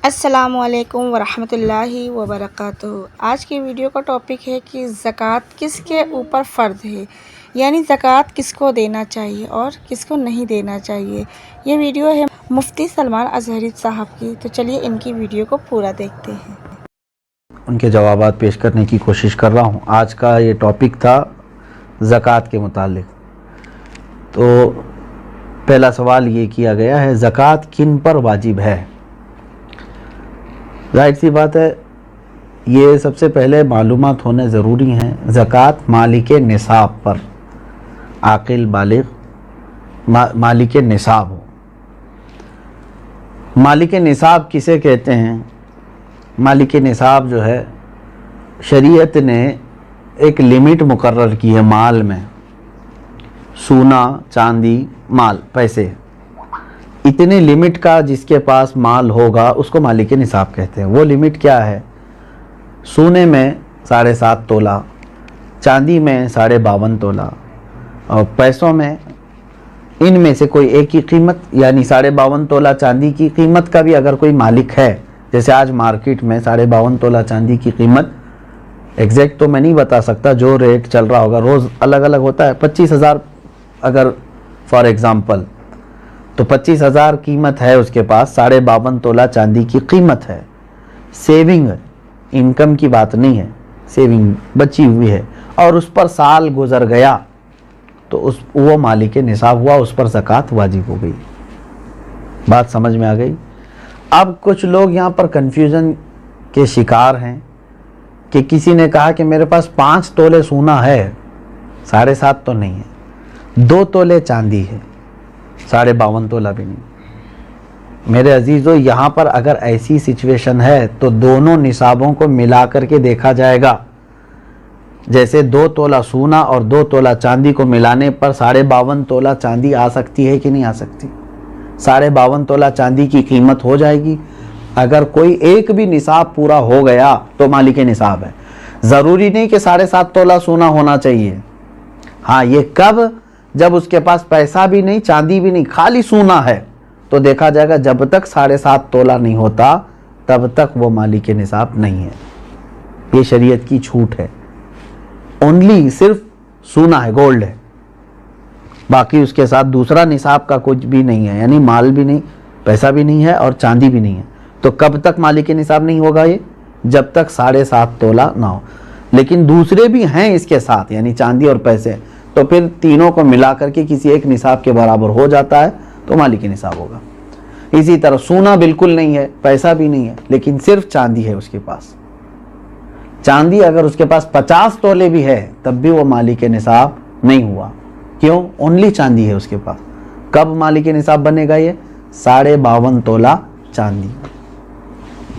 السلام علیکم ورحمۃ اللہ وبرکاتہ۔ آج کی ویڈیو کا ٹاپک ہے کہ زکوٰۃ کس کے اوپر فرض ہے، یعنی زکوٰۃ کس کو دینا چاہیے اور کس کو نہیں دینا چاہیے۔ یہ ویڈیو ہے مفتی سلمان اظہری صاحب کی، تو چلیے ان کی ویڈیو کو پورا دیکھتے ہیں۔ ان کے جوابات پیش کرنے کی کوشش کر رہا ہوں۔ آج کا یہ ٹاپک تھا زکوٰۃ کے متعلق۔ تو پہلا سوال یہ کیا گیا ہے، زکوٰۃ کن پر واجب ہے؟ ظاہر سی بات ہے، یہ سب سے پہلے معلومات ہونے ضروری ہیں۔ زکوٰۃ مالک نصاب پر، عاقل بالغ مالک نصاب ہو۔ مالک نصاب کسے کہتے ہیں؟ مالک نصاب جو ہے، شریعت نے ایک لمٹ مقرر کی ہے مال میں، سونا، چاندی، مال، پیسے، اتنے لمٹ کا جس کے پاس مال ہوگا اس کو مالک نصاب کہتے ہیں۔ وہ لمٹ کیا ہے؟ سونے میں 7.5 تولہ، چاندی میں 52.5 تولہ، اور پیسوں میں ان میں سے کوئی ایک کی قیمت، یعنی 52.5 تولہ چاندی کی قیمت کا بھی اگر کوئی مالک ہے، جیسے آج مارکیٹ میں 52.5 تولہ چاندی کی قیمت ایگزیکٹ تو میں نہیں بتا سکتا، جو ریٹ چل رہا ہوگا روز الگ الگ ہوتا ہے، 25,000 اگر فار ایگزامپل، تو 25,000 قیمت ہے اس کے پاس، 52.5 تولہ چاندی کی قیمت ہے۔ سیونگ، انکم کی بات نہیں ہے، سیونگ بچی ہوئی ہے، اور اس پر سال گزر گیا تو وہ مالک نصاب ہوا، اس پر زکوٰۃ واجب ہو گئی۔ بات سمجھ میں آ گئی؟ اب کچھ لوگ یہاں پر کنفیوژن کے شکار ہیں کہ کسی نے کہا کہ میرے پاس 5 تولے سونا ہے، 7.5 تو نہیں ہے، 2 تولے چاندی ہے، 52.5 تولہ بھی نہیں۔ میرے عزیزو، یہاں پر اگر ایسی سچویشن ہے تو دونوں نصابوں کو ملا کر کے دیکھا جائے گا۔ جیسے 2 تولہ سونا اور 2 تولہ چاندی کو ملانے پر 52.5 تولہ چاندی آ سکتی ہے کہ نہیں آ سکتی؟ 52.5 تولہ چاندی کی قیمت ہو جائے گی۔ اگر کوئی ایک بھی نصاب پورا ہو گیا تو مالک نصاب ہے۔ ضروری نہیں کہ 7.5 تولہ سونا ہونا چاہیے۔ ہاں، یہ کب؟ جب اس کے پاس پیسہ بھی نہیں، چاندی بھی نہیں، خالی سونا ہے، تو دیکھا جائے گا جب تک 7.5 تولہ نہیں ہوتا تب تک وہ مالک نصاب نہیں ہے۔ یہ شریعت کی چھوٹ ہے۔ اونلی صرف سونا ہے، گولڈ ہے، باقی اس کے ساتھ دوسرا نصاب کا کچھ بھی نہیں ہے، یعنی مال بھی نہیں، پیسہ بھی نہیں ہے اور چاندی بھی نہیں ہے۔ تو کب تک مالک نصاب نہیں ہوگا یہ؟ جب تک 7.5 تولہ نہ ہو۔ لیکن دوسرے بھی ہیں اس کے ساتھ، یعنی چاندی اور پیسے، تو پھر تینوں کو ملا کر کے کسی ایک نصاب کے برابر ہو جاتا ہے تو مالک نصاب ہوگا۔ اسی طرح سونا بالکل نہیں ہے، پیسہ بھی نہیں ہے، لیکن صرف چاندی ہے اس کے پاس۔ چاندی اگر اس کے پاس 50 تولے بھی ہے تب بھی وہ مالک نصاب نہیں ہوا۔ کیوں؟ اونلی چاندی ہے اس کے پاس۔ کب مالک نصاب بنے گا یہ؟ 52.5 تولہ چاندی۔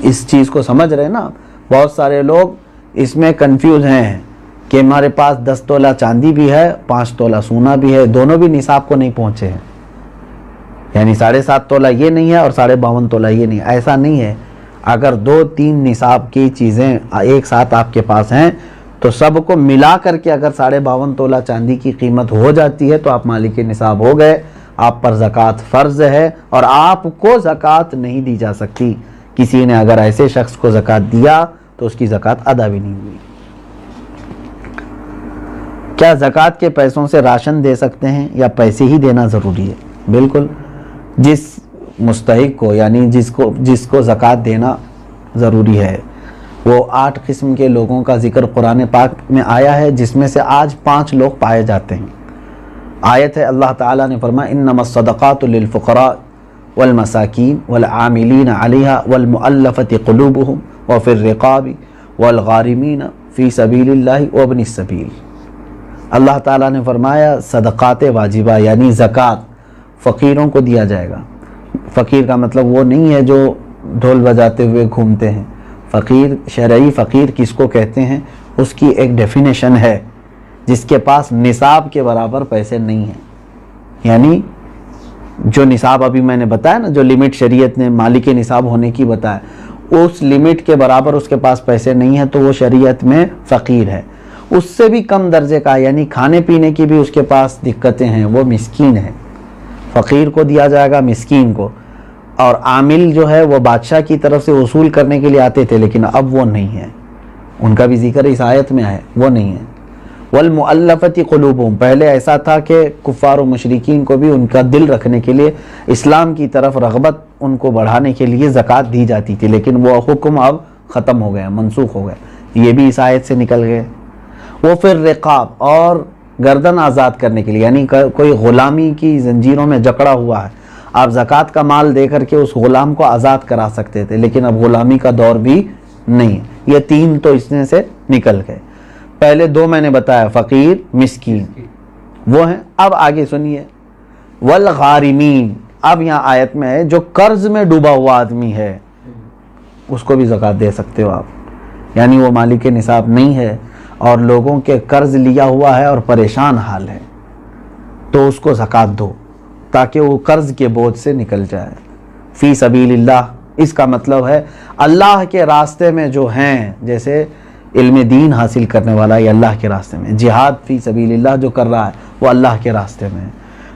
اس چیز کو سمجھ رہے ہیں نا؟ بہت سارے لوگ اس میں کنفیوز ہیں کہ ہمارے پاس 10 تولہ چاندی بھی ہے، 5 تولہ سونا بھی ہے، دونوں بھی نصاب کو نہیں پہنچے ہیں، یعنی 7.5 تولہ یہ نہیں ہے اور 52.5 تولہ یہ نہیں ہے۔ ایسا نہیں ہے۔ اگر 2-3 نصاب کی چیزیں ایک ساتھ آپ کے پاس ہیں تو سب کو ملا کر کے اگر 52.5 تولہ چاندی کی قیمت ہو جاتی ہے تو آپ مالک نصاب ہو گئے، آپ پر زکوٰۃ فرض ہے، اور آپ کو زکوٰۃ نہیں دی جا سکتی۔ کسی نے اگر ایسے شخص کو زکوٰۃ دیا تو اس کی زکوٰۃ ادا بھی نہیں ہوئی۔ کیا زکوٰۃ کے پیسوں سے راشن دے سکتے ہیں یا پیسے ہی دینا ضروری ہے؟ بالکل۔ جس مستحق کو، یعنی جس کو زکوٰۃ دینا ضروری ہے، وہ 8 قسم کے لوگوں کا ذکر قرآن پاک میں آیا ہے، جس میں سے آج 5 لوگ پائے جاتے ہیں۔ آیت ہے، اللہ تعالیٰ نے فرمایا انما الصدقات للفقراء والمساکین والعاملین علیہا والمؤلفۃ قلوبہم وفی الرقاب والغارمین فی سبیل اللہ وابن السبیل۔ اللہ تعالیٰ نے فرمایا صدقات واجبہ یعنی زکوٰۃ فقیروں کو دیا جائے گا۔ فقیر کا مطلب وہ نہیں ہے جو ڈھول بجاتے ہوئے گھومتے ہیں۔ فقیر، شرعی فقیر کس کو کہتے ہیں؟ اس کی ایک ڈیفینیشن ہے، جس کے پاس نصاب کے برابر پیسے نہیں ہیں، یعنی جو نصاب ابھی میں نے بتایا نا، جو لمٹ شریعت نے مالک نصاب ہونے کی بتایا، اس لمٹ کے برابر اس کے پاس پیسے نہیں ہیں تو وہ شریعت میں فقیر ہے۔ اس سے بھی کم درجے کا، یعنی کھانے پینے کی بھی اس کے پاس دقتیں ہیں، وہ مسکین ہے۔ فقیر کو دیا جائے گا، مسکین کو، اور عامل جو ہے وہ بادشاہ کی طرف سے وصول کرنے کے لیے آتے تھے، لیکن اب وہ نہیں ہے، ان کا بھی ذکر اس آیت میں ہے، وہ نہیں ہے۔ والمؤلفۃ قلوبہم، پہلے ایسا تھا کہ کفار و مشرکین کو بھی ان کا دل رکھنے کے لیے، اسلام کی طرف رغبت ان کو بڑھانے کے لیے زکوٰۃ دی جاتی تھی، لیکن وہ حکم اب ختم ہو گیا، منسوخ ہو گئے، یہ بھی اس آیت سے نکل گئے۔ وہ پھر رقاب، اور گردن آزاد کرنے کے لیے، یعنی کوئی غلامی کی زنجیروں میں جکڑا ہوا ہے، آپ زکوٰۃ کا مال دے کر کے اس غلام کو آزاد کرا سکتے تھے، لیکن اب غلامی کا دور بھی نہیں ہے۔ یہ تین تو اس میں سے نکل گئے۔ پہلے دو میں نے بتایا، فقیر، مسکین، وہ ہیں۔ اب آگے سنیے، والغارمین، اب یہاں آیت میں ہے جو قرض میں ڈوبا ہوا آدمی ہے اس کو بھی زکوٰۃ دے سکتے ہو آپ، یعنی وہ مالک نصاب نہیں ہے اور لوگوں کے قرض لیا ہوا ہے اور پریشان حال ہے، تو اس کو زکوٰۃ دو تاکہ وہ قرض کے بوجھ سے نکل جائے۔ فی سبیل اللہ، اس کا مطلب ہے اللہ کے راستے میں جو ہیں، جیسے علم دین حاصل کرنے والا یہ اللہ کے راستے میں، جہاد فی سبیل اللہ جو کر رہا ہے وہ اللہ کے راستے میں ہے،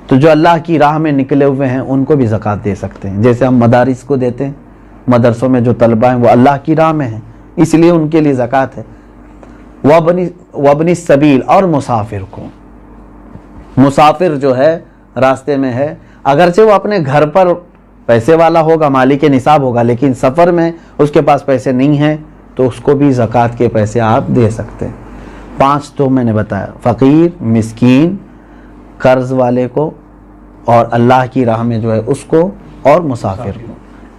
تو جو اللہ کی راہ میں نکلے ہوئے ہیں ان کو بھی زکوٰۃ دے سکتے ہیں، جیسے ہم مدارس کو دیتے ہیں، مدرسوں میں جو طلبہ ہیں وہ اللہ کی راہ میں ہیں، اس لیے ان کے لیے زکوٰۃ ہے۔ وابن السبیل، اور مسافر کو، مسافر جو ہے راستے میں ہے، اگرچہ وہ اپنے گھر پر پیسے والا ہوگا، مالک نصاب ہوگا، لیکن سفر میں اس کے پاس پیسے نہیں ہیں تو اس کو بھی زکوٰۃ کے پیسے آپ دے سکتے ہیں۔ 5 تو میں نے بتایا، فقیر، مسکین، قرض والے کو، اور اللہ کی راہ میں جو ہے اس کو، اور مسافر کو،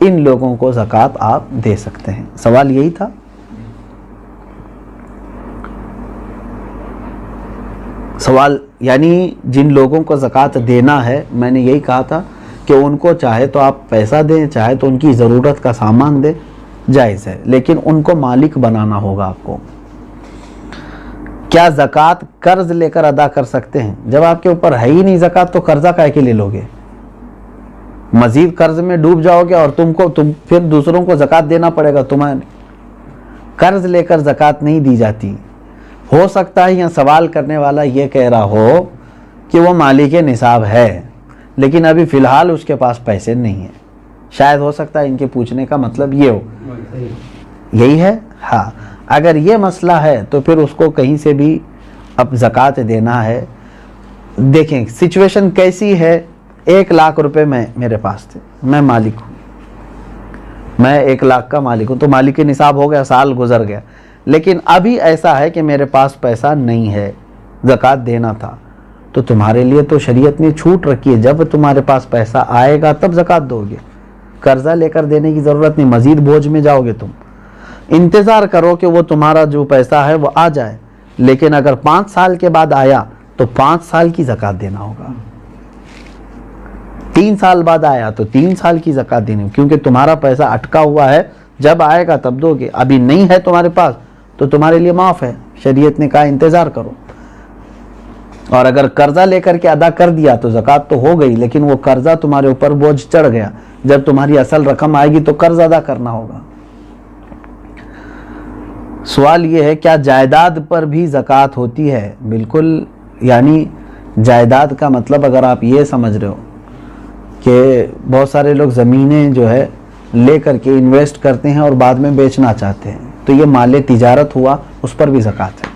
ان لوگوں کو زکوٰۃ آپ دے سکتے ہیں۔ سوال یہی تھا۔ سوال یعنی جن لوگوں کو زکوٰۃ دینا ہے، میں نے یہی کہا تھا کہ ان کو چاہے تو آپ پیسہ دیں، چاہے تو ان کی ضرورت کا سامان دیں، جائز ہے، لیکن ان کو مالک بنانا ہوگا آپ کو۔ کیا زکوٰۃ قرض لے کر ادا کر سکتے ہیں؟ جب آپ کے اوپر ہے ہی نہیں زکوٰۃ تو قرضہ کائے کے لے لو گے؟ مزید قرض میں ڈوب جاؤ گے اور تم پھر دوسروں کو زکوٰۃ دینا پڑے گا تمہیں۔ قرض لے کر زکوٰۃ نہیں دی جاتی۔ ہو سکتا ہے یہاں سوال کرنے والا یہ کہہ رہا ہو کہ وہ مالک نصاب ہے لیکن ابھی فی الحال اس کے پاس پیسے نہیں ہیں، شاید ہو سکتا ہے ان کے پوچھنے کا مطلب یہ ہو، یہی ہے۔ ہاں، اگر یہ مسئلہ ہے تو پھر اس کو کہیں سے بھی اب زکوٰۃ دینا ہے۔ دیکھیں سچویشن کیسی ہے، 1 لاکھ روپے میرے پاس تھے، میں مالک ہوں، میں 1 لاکھ کا مالک ہوں، تو مالک نصاب ہو گیا، سال گزر گیا، لیکن ابھی ایسا ہے کہ میرے پاس پیسہ نہیں ہے، زکوٰۃ دینا تھا، تو تمہارے لیے تو شریعت نے چھوٹ رکھی ہے، جب تمہارے پاس پیسہ آئے گا تب زکوٰۃ دو گے، قرضہ لے کر دینے کی ضرورت نہیں، مزید بوجھ میں جاؤ گے تم۔ انتظار کرو کہ وہ تمہارا جو پیسہ ہے وہ آ جائے، لیکن اگر 5 سال کے بعد آیا تو 5 سال کی زکوٰۃ دینا ہوگا، 3 سال بعد آیا تو 3 سال کی زکوٰۃ دینی، کیونکہ تمہارا پیسہ اٹکا ہوا ہے، جب آئے گا تب دو گے، ابھی نہیں ہے تمہارے پاس تو تمہارے لیے معاف ہے، شریعت نے کہا انتظار کرو۔ اور اگر قرضہ لے کر کے ادا کر دیا تو زکوٰۃ تو ہو گئی، لیکن وہ قرضہ تمہارے اوپر بوجھ چڑھ گیا، جب تمہاری اصل رقم آئے گی تو قرض ادا کرنا ہوگا۔ سوال یہ ہے کیا جائیداد پر بھی زکوٰۃ ہوتی ہے؟ بالکل، یعنی جائیداد کا مطلب اگر آپ یہ سمجھ رہے ہو کہ بہت سارے لوگ زمینیں جو ہے لے کر کے انویسٹ کرتے ہیں اور بعد میں بیچنا چاہتے ہیں، تو یہ مال تجارت ہوا، اس پر بھی زکوٰۃ ہے،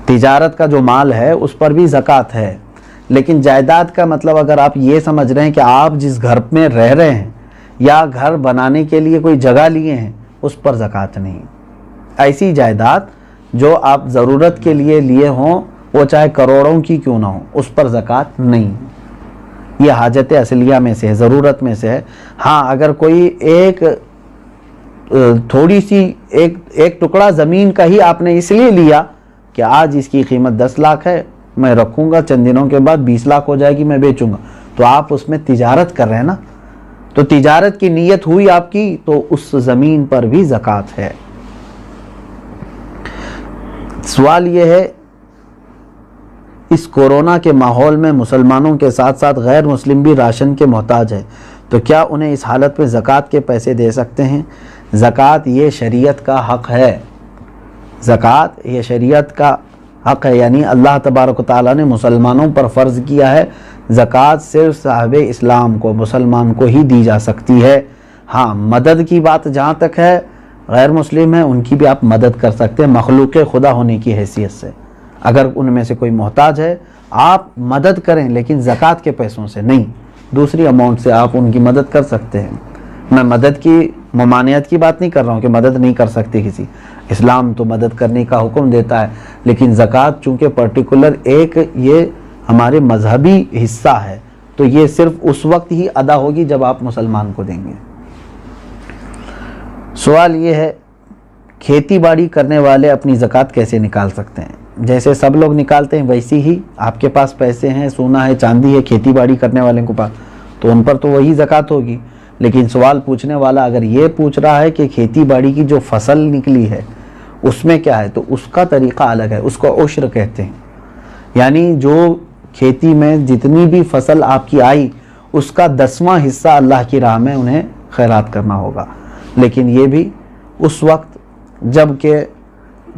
تجارت کا جو مال ہے اس پر بھی زکوٰۃ ہے۔ لیکن جائیداد کا مطلب اگر آپ یہ سمجھ رہے ہیں کہ آپ جس گھر میں رہ رہے ہیں یا گھر بنانے کے لیے کوئی جگہ لیے ہیں، اس پر زکوٰۃ نہیں۔ ایسی جائیداد جو آپ ضرورت کے لیے لیے ہوں، وہ چاہے کروڑوں کی کیوں نہ ہو، اس پر زکوٰۃ نہیں۔ یہ حاجت اصلیہ میں سے ہے، ضرورت میں سے ہے۔ ہاں، اگر کوئی ایک تھوڑی سی ایک ٹکڑا زمین کا ہی آپ نے اس لیے لیا کہ آج اس کی قیمت 10 لاکھ ہے، میں رکھوں گا، چند دنوں کے بعد 20 لاکھ ہو جائے گی، میں بیچوں گا، تو آپ اس میں تجارت کر رہے ہیں نا، تو تجارت کی نیت ہوئی آپ کی، تو اس زمین پر بھی زکوٰۃ ہے۔ سوال یہ ہے اس کورونا کے ماحول میں مسلمانوں کے ساتھ ساتھ غیر مسلم بھی راشن کے محتاج ہے، تو کیا انہیں اس حالت میں زکوٰۃ کے پیسے دے سکتے ہیں؟ زکوٰۃ یہ شریعت کا حق ہے، زکوٰۃ یہ شریعت کا حق ہے، یعنی اللہ تبارک و تعالیٰ نے مسلمانوں پر فرض کیا ہے زکوٰۃ صرف صاحب اسلام کو، مسلمان کو ہی دی جا سکتی ہے۔ ہاں مدد کی بات جہاں تک ہے، غیر مسلم ہیں ان کی بھی آپ مدد کر سکتے ہیں مخلوق خدا ہونے کی حیثیت سے۔ اگر ان میں سے کوئی محتاج ہے آپ مدد کریں، لیکن زکوٰۃ کے پیسوں سے نہیں، دوسری اماؤنٹ سے آپ ان کی مدد کر سکتے ہیں۔ میں مدد کی ممانعت کی بات نہیں کر رہا ہوں کہ مدد نہیں کر سکتے کسی، اسلام تو مدد کرنے کا حکم دیتا ہے، لیکن زکوٰۃ چونکہ پرٹیکولر ایک یہ ہمارے مذہبی حصہ ہے، تو یہ صرف اس وقت ہی ادا ہوگی جب آپ مسلمان کو دیں گے۔ سوال یہ ہے کھیتی باڑی کرنے والے اپنی زکوٰۃ کیسے نکال سکتے ہیں؟ جیسے سب لوگ نکالتے ہیں ویسی ہی آپ کے پاس پیسے ہیں، سونا ہے، چاندی ہے، کھیتی باڑی کرنے والے کے پاس، تو ان پر تو وہی زکوٰۃ ہوگی۔ لیکن سوال پوچھنے والا اگر یہ پوچھ رہا ہے کہ کھیتی باڑی کی جو فصل نکلی ہے اس میں کیا ہے، تو اس کا طریقہ الگ ہے، اس کو عشر کہتے ہیں۔ یعنی جو کھیتی میں جتنی بھی فصل آپ کی آئی اس کا 10واں حصہ اللہ کی راہ میں انہیں خیرات کرنا ہوگا، لیکن یہ بھی اس وقت جب کہ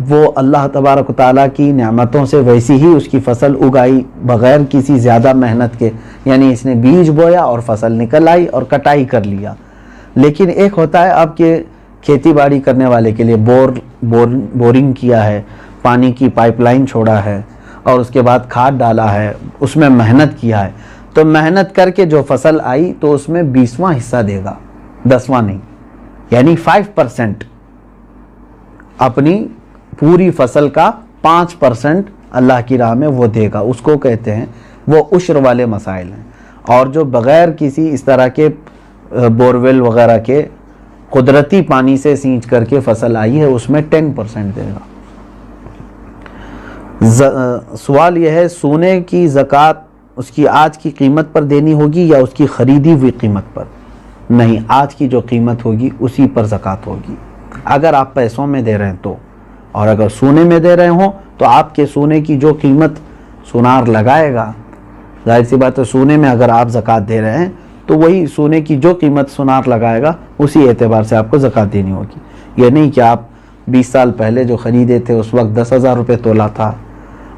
وہ اللہ تبارک و تعالیٰ کی نعمتوں سے ویسی ہی اس کی فصل اگائی بغیر کسی زیادہ محنت کے، یعنی اس نے بیج بویا اور فصل نکل آئی اور کٹائی کر لیا۔ لیکن ایک ہوتا ہے اب کہ کھیتی باڑی کرنے والے کے لیے بورنگ کیا ہے، پانی کی پائپ لائن چھوڑا ہے اور اس کے بعد کھاد ڈالا ہے، اس میں محنت کیا ہے، تو محنت کر کے جو فصل آئی تو اس میں 20واں حصہ دے گا، 10واں نہیں، یعنی 5% اپنی پوری فصل کا 5% اللہ کی راہ میں وہ دے گا، اس کو کہتے ہیں، وہ عشر والے مسائل ہیں۔ اور جو بغیر کسی اس طرح کے بورویل وغیرہ کے قدرتی پانی سے سینچ کر کے فصل آئی ہے اس میں 10% دے گا۔ سوال یہ ہے سونے کی زکوٰۃ اس کی آج کی قیمت پر دینی ہوگی یا اس کی خریدی ہوئی قیمت پر؟ نہیں، آج کی جو قیمت ہوگی اسی پر زکوٰۃ ہوگی، اگر آپ پیسوں میں دے رہے ہیں تو۔ اور اگر سونے میں دے رہے ہوں تو آپ کے سونے کی جو قیمت سونار لگائے گا، ظاہر سی بات ہے سونے میں اگر آپ زکوٰۃ دے رہے ہیں تو وہی سونے کی جو قیمت سونار لگائے گا اسی اعتبار سے آپ کو زکوٰۃ دینی ہوگی۔ یہ نہیں کہ آپ 20 سال پہلے جو خریدے تھے اس وقت 10,000 روپے تولہ تھا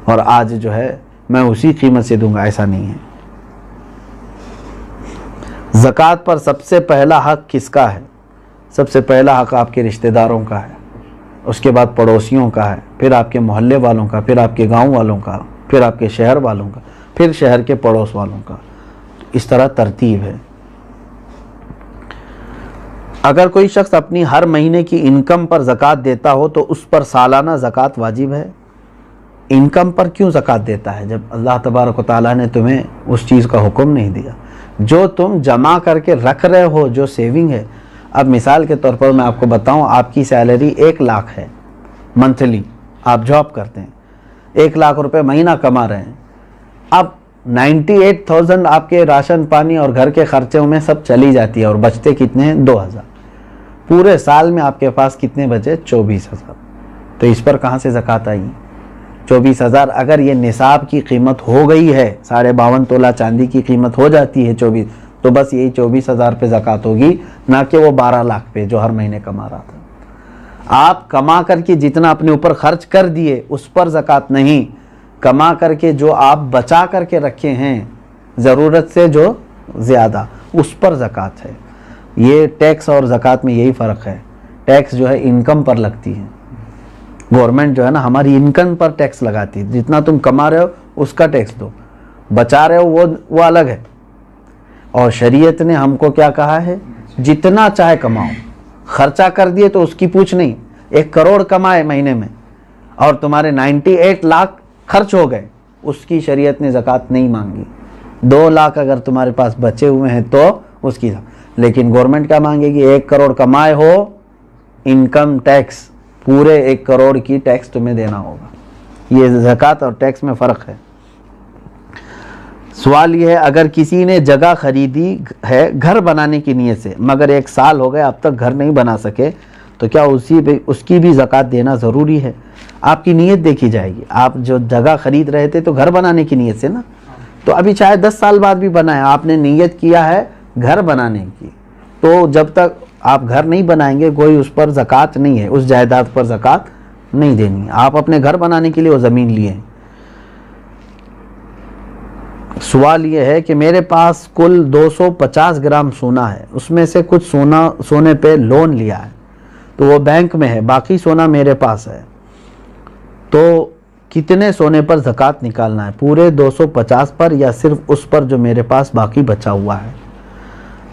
اور آج جو ہے میں اسی قیمت سے دوں گا، ایسا نہیں ہے۔ زکوٰۃ پر سب سے پہلا حق کس کا ہے؟ سب سے پہلا حق آپ کے رشتہ داروں کا ہے، اس کے بعد پڑوسیوں کا ہے، پھر آپ کے محلے والوں کا، پھر آپ کے گاؤں والوں کا، پھر آپ کے شہر والوں کا، پھر شہر کے پڑوس والوں کا، اس طرح ترتیب ہے۔ اگر کوئی شخص اپنی ہر مہینے کی انکم پر زکوٰۃ دیتا ہو تو اس پر سالانہ زکوٰۃ واجب ہے؟ انکم پر کیوں زکوٰۃ دیتا ہے جب اللہ تبارک و تعالیٰ نے تمہیں اس چیز کا حکم نہیں دیا؟ جو تم جمع کر کے رکھ رہے ہو، جو سیونگ ہے، اب مثال کے طور پر میں آپ کو بتاؤں، آپ کی سیلری 1 لاکھ ہے منتھلی، آپ جاب کرتے ہیں، 1 لاکھ روپے مہینہ کما رہے ہیں، اب 98,000 آپ کے راشن پانی اور گھر کے خرچوں میں سب چلی جاتی ہے اور بچتے کتنے ہیں؟ 2,000۔ پورے سال میں آپ کے پاس کتنے بچے؟ 24,000۔ تو اس پر کہاں سے زکوٰۃ آئی؟ 24,000 اگر یہ نصاب کی قیمت ہو گئی ہے، 52.5 تولہ چاندی کی قیمت ہو جاتی ہے 24، تو بس یہی 24,000 پہ زکوٰۃ ہوگی، نہ کہ وہ 12 لاکھ پہ جو ہر مہینے کما رہا تھا۔ آپ کما کر کے جتنا اپنے اوپر خرچ کر دیے اس پر زکوٰۃ نہیں، کما کر کے جو آپ بچا کر کے رکھے ہیں ضرورت سے جو زیادہ، اس پر زکوٰۃ ہے۔ یہ ٹیکس اور زکوٰۃ میں یہی فرق ہے، ٹیکس جو ہے انکم پر لگتی ہے، گورنمنٹ جو ہے نا ہماری انکم پر ٹیکس لگاتی ہے، جتنا تم کما رہے ہو اس کا ٹیکس دو، بچا رہے ہو وہ الگ ہے۔ اور شریعت نے ہم کو کیا کہا ہے؟ جتنا چاہے کماؤ، خرچہ کر دیے تو اس کی پوچھ نہیں۔ 1 کروڑ کمائے مہینے میں اور تمہارے 98 لاکھ خرچ ہو گئے، اس کی شریعت نے زکوٰۃ نہیں مانگی۔ 2 لاکھ اگر تمہارے پاس بچے ہوئے ہیں تو اس کی، لیکن گورنمنٹ کیا مانگے گی؟ 1 کروڑ کمائے ہو، انکم ٹیکس پورے 1 کروڑ کی ٹیکس تمہیں دینا ہوگا۔ یہ زکوٰۃ اور ٹیکس میں فرق ہے۔ سوال یہ ہے اگر کسی نے جگہ خریدی ہے گھر بنانے کی نیت سے مگر 1 سال ہو گئے اب تک گھر نہیں بنا سکے تو کیا اس کی بھی زکوٰۃ دینا ضروری ہے؟ آپ کی نیت دیکھی جائے گی۔ آپ جو جگہ خرید رہے تھے تو گھر بنانے کی نیت سے نا، تو ابھی چاہے 10 سال بعد بھی بنا ہے، آپ نے نیت کیا ہے گھر بنانے کی، تو جب تک آپ گھر نہیں بنائیں گے کوئی اس پر زکوٰۃ نہیں ہے، اس جائیداد پر زکوٰۃ نہیں دینی۔ آپ اپنے گھر بنانے کے لیے وہ زمین لیے ہیں۔ سوال یہ ہے کہ میرے پاس کل 250 گرام سونا ہے، اس میں سے کچھ سونے پہ لون لیا ہے تو وہ بینک میں ہے، باقی سونا میرے پاس ہے، تو کتنے سونے پر زکوٰۃ نکالنا ہے؟ پورے 250 پر یا صرف اس پر جو میرے پاس باقی بچا ہوا ہے؟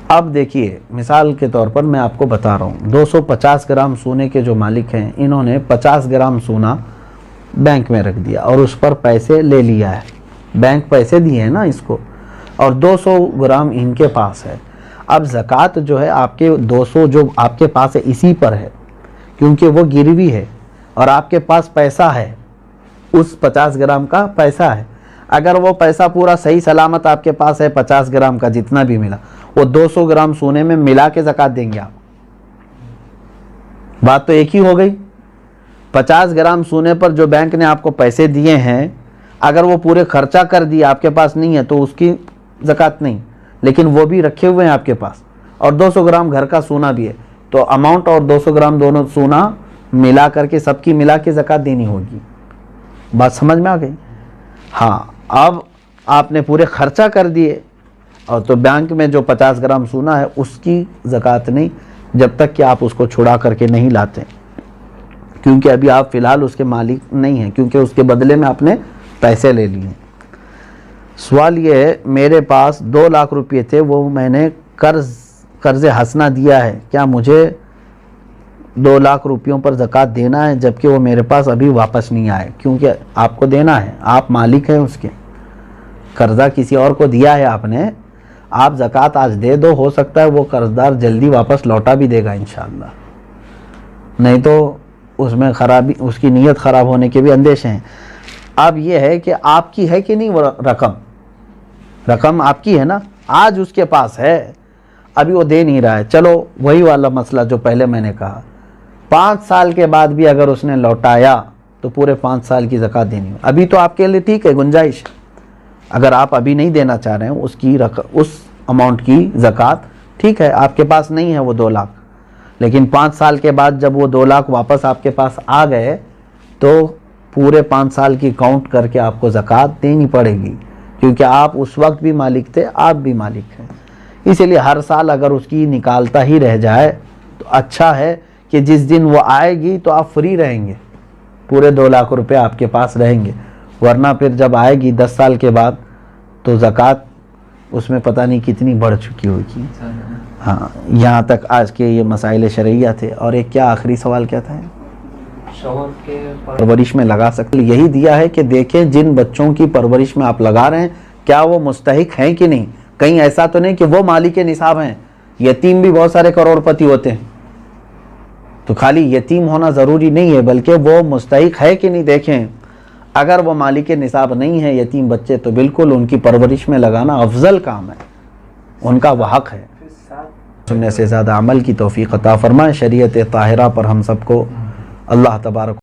اب دیکھیے، مثال کے طور پر میں آپ کو بتا رہا ہوں، 250 گرام سونے کے جو مالک ہیں انہوں نے 50 گرام سونا بینک میں رکھ دیا اور اس پر پیسے لے لیا ہے، بینک پیسے دیے ہیں نا اس کو، اور 200 گرام ان کے پاس ہے۔ اب زکوٰۃ جو ہے آپ کے 200 جو آپ کے پاس ہے اسی پر ہے، کیونکہ وہ گروی ہے اور آپ کے پاس پیسہ ہے، اس 50 گرام کا پیسہ ہے۔ اگر وہ پیسہ پورا صحیح سلامت آپ کے پاس ہے، 50 گرام کا جتنا بھی ملا، وہ 200 گرام سونے میں ملا کے زکوٰۃ دیں گے آپ؟ بات تو ایک ہی ہو گئی۔ 50 گرام سونے پر جو بینک نے آپ کو پیسے دیے ہیں، اگر وہ پورے خرچہ کر دیے، آپ کے پاس نہیں ہے تو اس کی زکوٰۃ نہیں، لیکن وہ بھی رکھے ہوئے ہیں آپ کے پاس، اور 200 گرام گھر کا سونا بھی ہے، تو اماؤنٹ اور 200 گرام دونوں سونا ملا کر کے سب کی ملا کے زکوٰۃ دینی ہوگی۔ بات سمجھ میں آ گئی؟ ہاں، اب آپ نے پورے خرچہ کر دیے اور تو بینک میں جو 50 گرام سونا ہے اس کی زکوٰۃ نہیں، جب تک کہ آپ اس کو چھڑا کر کے نہیں لاتے، کیونکہ ابھی آپ فی الحال اس کے مالک نہیں ہیں، کیونکہ اس کے بدلے میں آپ نے پیسے لے لیے۔ سوال یہ ہے، میرے پاس 2 لاکھ روپے تھے، وہ میں نے قرض حسنہ دیا ہے، کیا مجھے 2 لاکھ روپیوں پر زکوٰۃ دینا ہے جبکہ وہ میرے پاس ابھی واپس نہیں آئے؟ کیونکہ آپ کو دینا ہے، آپ مالک ہیں اس کے، قرضہ کسی اور کو دیا ہے آپ نے، آپ زکوٰۃ آج دے دو، ہو سکتا ہے وہ قرضدار جلدی واپس لوٹا بھی دے گا انشاءاللہ، نہیں تو اس میں خرابی، اس کی نیت خراب ہونے کے بھی اندیشے ہیں۔ اب یہ ہے کہ آپ کی ہے کہ نہیں وہ رقم آپ کی ہے نا، آج اس کے پاس ہے، ابھی وہ دے نہیں رہا ہے، چلو وہی والا مسئلہ جو پہلے میں نے کہا، 5 سال کے بعد بھی اگر اس نے لوٹایا تو پورے 5 سال کی زکوٰۃ دینی ہو۔ ابھی تو آپ کے لیے ٹھیک ہے، گنجائش، اگر آپ ابھی نہیں دینا چاہ رہے ہیں اس اماؤنٹ کی زکوٰۃ، ٹھیک ہے، آپ کے پاس نہیں ہے وہ 2 لاکھ، لیکن 5 سال کے بعد جب وہ 2 لاکھ واپس آپ کے پاس آ گئے تو پورے 5 سال کی کاؤنٹ کر کے آپ کو زکوٰۃ دینی پڑے گی، کیونکہ آپ اس وقت بھی مالک تھے، آپ بھی مالک ہیں۔ اسی لیے ہر سال اگر اس کی نکالتا ہی رہ جائے تو اچھا ہے کہ جس دن وہ آئے گی تو آپ فری رہیں گے، پورے 2 لاکھ روپے آپ کے پاس رہیں گے، ورنہ پھر جب آئے گی 10 سال کے بعد تو زکوٰۃ اس میں پتہ نہیں کتنی بڑھ چکی ہوگی۔ ہاں، یہاں تک آج کے یہ مسائل شرعیہ تھے۔ اور ایک کیا آخری سوال کیا تھا؟ پرورش میں لگا سکتے، یہی دیا ہے کہ دیکھیں جن بچوں کی پرورش میں آپ لگا رہے ہیں کیا وہ مستحق ہیں کہ نہیں، کہیں ایسا تو نہیں کہ وہ مالک نصاب ہیں، یتیم بھی بہت سارے کروڑ پتی ہوتے ہیں، تو خالی یتیم ہونا ضروری نہیں ہے بلکہ وہ مستحق ہے کہ نہیں دیکھیں۔ اگر وہ مالک نصاب نہیں ہے یتیم بچے تو بالکل ان کی پرورش میں لگانا افضل کام ہے، ان کا وہ حق ہے۔ سننے سے زیادہ عمل کی توفیق عطا فرمائے۔ شریعت طاہرہ پر ہم سب کو اللہ تبارک